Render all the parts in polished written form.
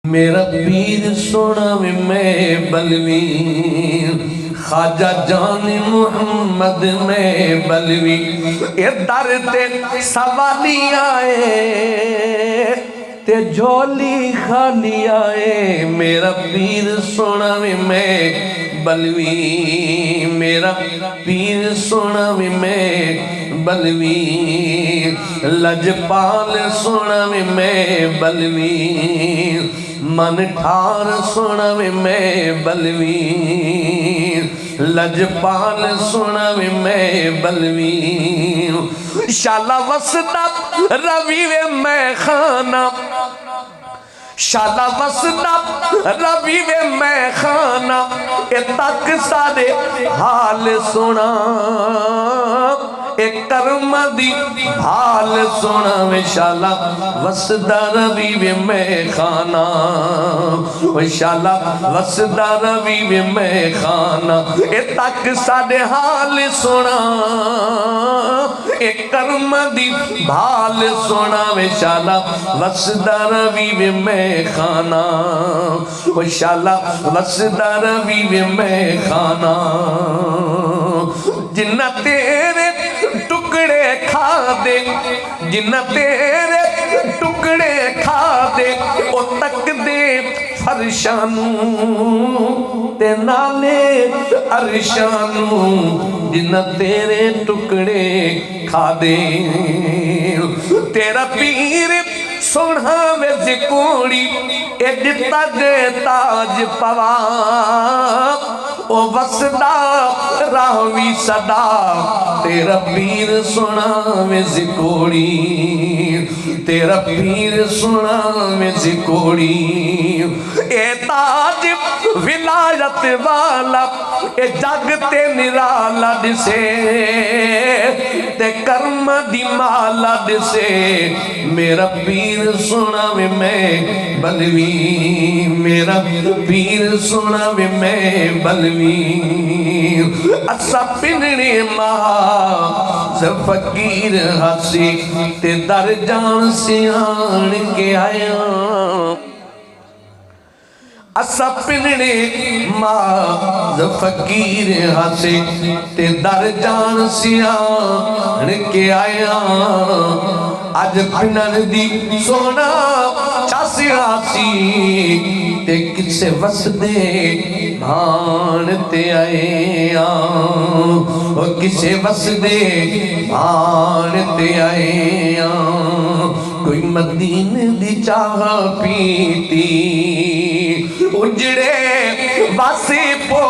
मेरा पीर सोना में बलवीर ख्वाजा जान मुहम्मद में बलवी ये दर ते सवाली आए ते झोली खाली आए। मेरा पीर सोना में बलवी मेरा पीर सोना में बलवी लजपाल सोना में बलवी मन ठार सोना में बलवी लजपाल सोना में बलवी शाला वसदा रवि वे मैं खाना शाला वसदा रवि वे मैं खाना ए तक सारे हाल सुना एक कर्म दी हाल सुना वे शाला वसदा रवि वे मैं खाना शाला वसदा रवि वे मैं खाना ए तक सारे हाल सुना एक कर्म दी भाल सुना वे शाला वसदा रवि वे मैं खाना शाला वसदा रवि वे मैं खाना जिन्ना तेरे टुकड़े खा दे जिन्ना तेरे टुकड़े खा दे ओ तक दे फरशानू ते नाले अरशानू जिन्ना तेरे टुकड़े खा दे तेरा पीर सोना वे जिकोड़ी ए दिता दे ताज पवा ओ वसदा रावी सदा तेरा पीर सोना वे जिकोड़ी तेरा पीर सोना वे जिकोड़ी ए ताज विलायत वाला ए जग ते निराला दिसे ते कर्म दी माला दिसे। मेरा पीर सोना वे मैं बलवी मेरा पीर सोना वे मैं बलवी असा पिनने महा फकीर हसी ते दर जान सियाण के आया असा पिनने माज फकीर हसी ते दर जान सियाण के आया अज पिनन दी सोना चासी हासी ते किसे वसदे भान ते आए ओ किसे वसदे भान ते आए कोई मदीने दी चाह पीती उजड़े वासी पो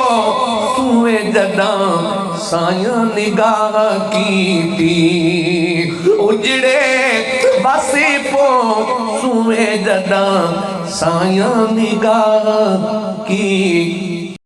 तुए जदा साया निगाह कीती उजड़े वासी पो तुए जदा साया निगाह की